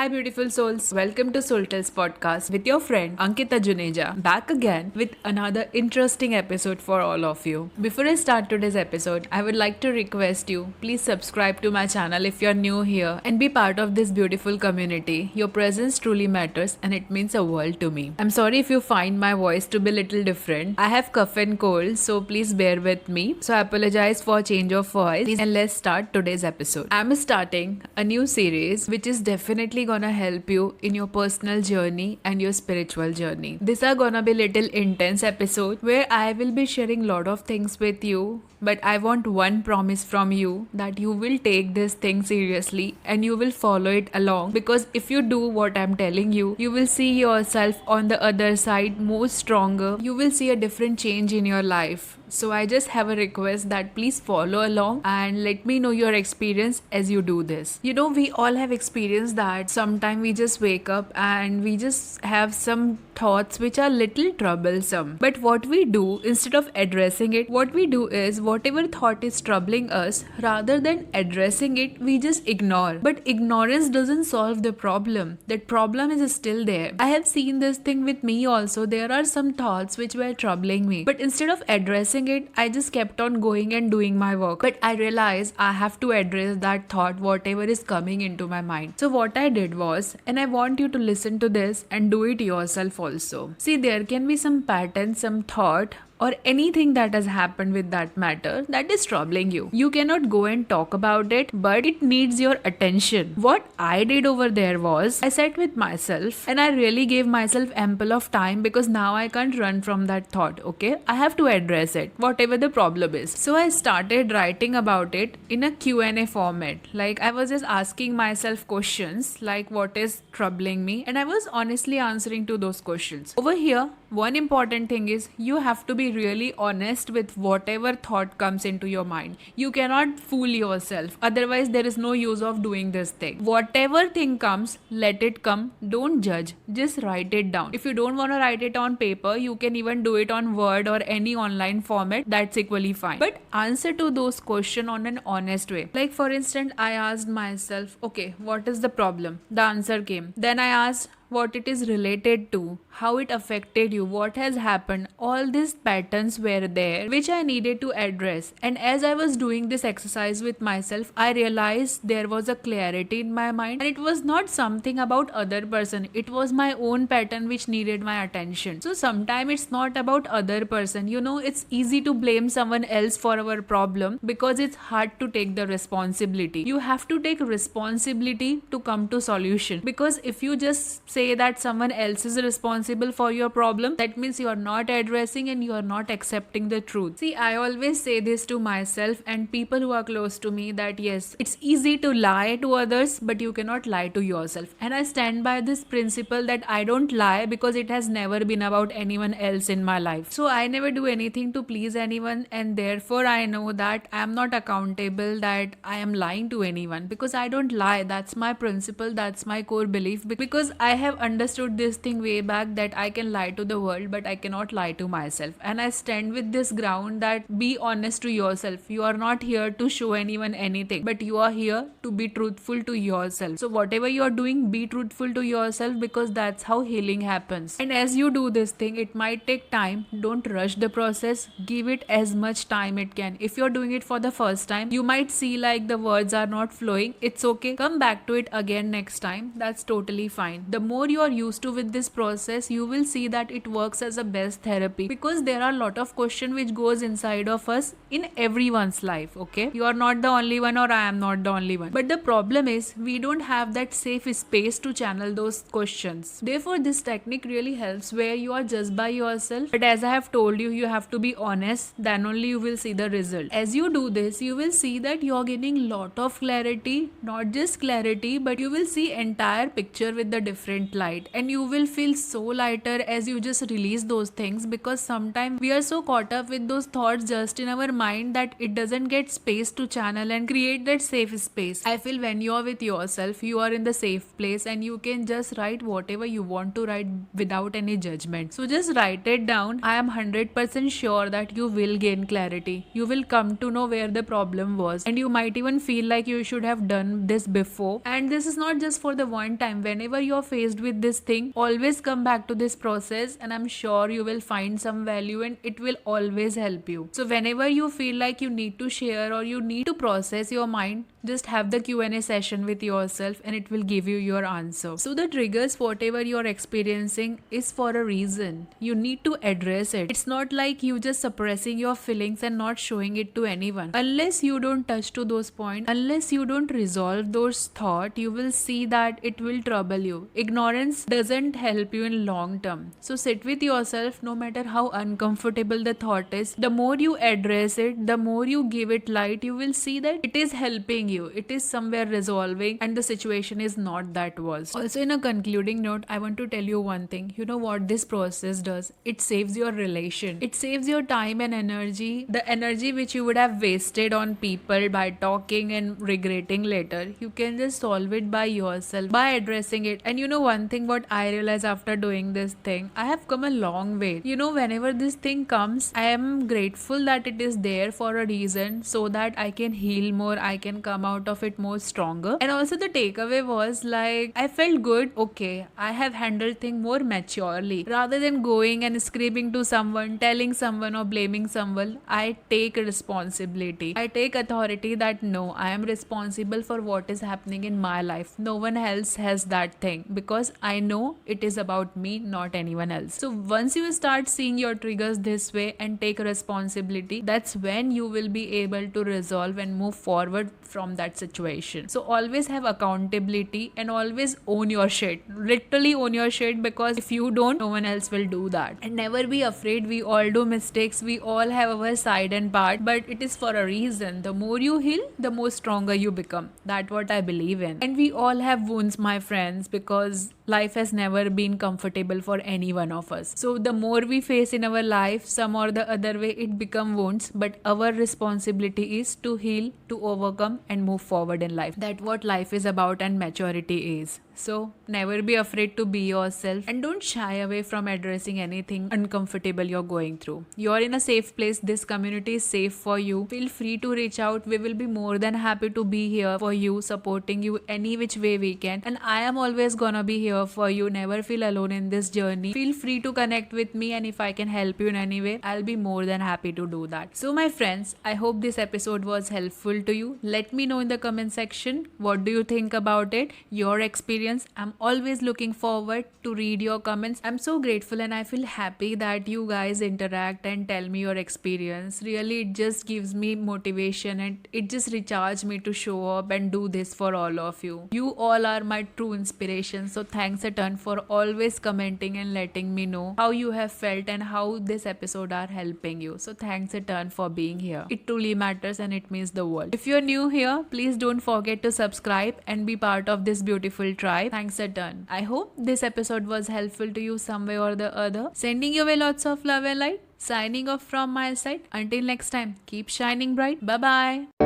Hi, beautiful souls. Welcome to Soul Tales podcast with your friend Ankita Juneja. Back again with another interesting episode for all of you. Before I start today's episode, I would like to request you please subscribe to my channel if you're new here and be part of this beautiful community. Your presence truly matters and it means a world to me. I'm sorry if you find my voice to be a little different. I have cough and cold, so please bear with me. So I apologize for change of voice and let's start today's episode. I'm starting a new series which is definitely gonna help you in your personal journey and your spiritual journey. These are gonna be little intense episode where I will be sharing lot of things with you, but I want one promise from you that you will take this thing seriously and you will follow it along, because if you do what I'm telling you, you will see yourself on the other side more stronger. You will see a different change in your life. So I just have a request that please follow along and let me know your experience as you do this. You know, we all have experienced that sometime we just wake up and we just have some thoughts which are little troublesome. But what we do, instead of addressing it, what we do is whatever thought is troubling us, rather than addressing it, we just ignore. But ignorance doesn't solve the problem. That problem is still there. I have seen this thing with me also. There are some thoughts which were troubling me. But instead of addressing it, I just kept on going and doing my work. But I realized I have to address that thought, whatever is coming into my mind. So what I did was, and I want you to listen to this and do it yourself also. See, there can be some pattern, some thought, or anything that has happened with that matter that is troubling you. You cannot go and talk about it, but it needs your attention. What I did over there was, I sat with myself and I really gave myself ample of time, because now I can't run from that thought, okay? I have to address it, whatever the problem is. So I started writing about it in a Q&A format. Like, I was just asking myself questions like what is troubling me, and I was honestly answering to those questions. Over here, one important thing is you have to be really honest with whatever thought comes into your mind. You cannot fool yourself. Otherwise, there is no use of doing this thing. Whatever thing comes, let it come. Don't judge. Just write it down. If you don't want to write it on paper, you can even do it on Word or any online format. That's equally fine. But answer to those questions on an honest way. Like, for instance, I asked myself, okay, what is the problem? The answer came. Then I asked, what it is related to, how it affected you, what has happened. All these patterns were there which I needed to address. And as I was doing this exercise with myself, I realized there was a clarity in my mind, and it was not something about other person. It was my own pattern which needed my attention. So sometimes it's not about other person. You know, it's easy to blame someone else for our problem because it's hard to take the responsibility. You have to take responsibility to come to solution, because if you just say that someone else is responsible for your problem, that means you are not addressing and you are not accepting the truth. See, I always say this to myself and people who are close to me, that yes, it's easy to lie to others, but you cannot lie to yourself. And I stand by this principle that I don't lie because it has never been about anyone else in my life. So I never do anything to please anyone, and therefore I know that I am not accountable that I am lying to anyone, because I don't lie. That's my principle, that's my core belief, because I have understood this thing way back that I can lie to the world but I cannot lie to myself. And I stand with this ground that be honest to yourself. You are not here to show anyone anything, but you are here to be truthful to yourself. So whatever you are doing, be truthful to yourself, because that's how healing happens. And as you do this thing, it might take time. Don't rush the process. Give it as much time it can. If you're doing it for the first time, you might see like the words are not flowing. It's okay. Come back to it again next time. That's totally fine. The more you are used to with this process, you will see that it works as a best therapy, because there are a lot of questions which goes inside of us in everyone's life, okay? You are not the only one, or I am not the only one. But the problem is we don't have that safe space to channel those questions. Therefore, this technique really helps, where you are just by yourself. But as I have told you, you have to be honest, then only you will see the result. As you do this, you will see that you are getting lot of clarity, not just clarity, but you will see entire picture with the different went light, and you will feel so lighter as you just release those things, because sometimes we are so caught up with those thoughts just in our mind that it doesn't get space to channel and create that safe space. I feel when you are with yourself, you are in the safe place and you can just write whatever you want to write without any judgment. So just write it down. I am 100% sure that you will gain clarity. You will come to know where the problem was, and you might even feel like you should have done this before. And this is not just for the one time. Whenever you're faced with this thing, always come back to this process, and I'm sure you will find some value and it will always help you. So whenever you feel like you need to share or you need to process your mind, just have the Q&A session with yourself and it will give you your answer. So the triggers, whatever you're experiencing, is for a reason. You need to address it. It's not like you just suppressing your feelings and not showing it to anyone. Unless you don't touch to those points, unless you don't resolve those thoughts, you will see that it will trouble you. Ignorance doesn't help you in long term. So sit with yourself, no matter how uncomfortable the thought is. The more you address it, the more you give it light, you will see that it is helping you. It is somewhere resolving and the situation is not that worse. Also, in a concluding note, I want to tell you one thing. You know what this process does? It saves your relation. It saves your time and energy. The energy which you would have wasted on people by talking and regretting later, you can just solve it by yourself, by addressing it. And you know one thing what I realized after doing this thing, I have come a long way. You know, whenever this thing comes, I am grateful that it is there for a reason, so that I can heal more, I can come out of it more stronger. And also the takeaway was like, I felt good. Okay, I have handled things more maturely. Rather than going and screaming to someone, telling someone or blaming someone, I take responsibility. I take authority that no, I am responsible for what is happening in my life. No one else has that thing, because I know it is about me, not anyone else. So once you start seeing your triggers this way and take responsibility, that's when you will be able to resolve and move forward from that situation. So always have accountability and always own your shit. Literally own your shit, because if you don't, no one else will do that. And never be afraid. We all do mistakes. We all have our side and part, but it is for a reason. The more you heal, the more stronger you become. That's what I believe in. And we all have wounds, my friends, because life has never been comfortable for any one of us. So the more we face in our life, some or the other way, it become wounds, but our responsibility is to heal, to overcome and move forward in life. That's what life is about and maturity is. So never be afraid to be yourself, and don't shy away from addressing anything uncomfortable you're going through. You're in a safe place. This community is safe for you. Feel free to reach out. We will be more than happy to be here for you, supporting you any which way we can. And I am always gonna be here for you. Never feel alone in this journey. Feel free to connect with me, and if I can help you in any way, I'll be more than happy to do that. So my friends, I hope this episode was helpful to you. Let me know in the comment section, what do you think about it, your experience. I'm always looking forward to read your comments. I'm so grateful and I feel happy that you guys interact and tell me your experience. Really, it just gives me motivation and it just recharges me to show up and do this for all of you. You all are my true inspiration. So thanks a ton for always commenting and letting me know how you have felt and how this episode are helping you. So thanks a ton for being here. It truly matters and it means the world. If you're new here, please don't forget to subscribe and be part of this beautiful tribe. Thanks a ton. I hope this episode was helpful to you some way or the other. Sending you away lots of love and light. Signing off from my side. Until next time, keep shining bright. Bye bye.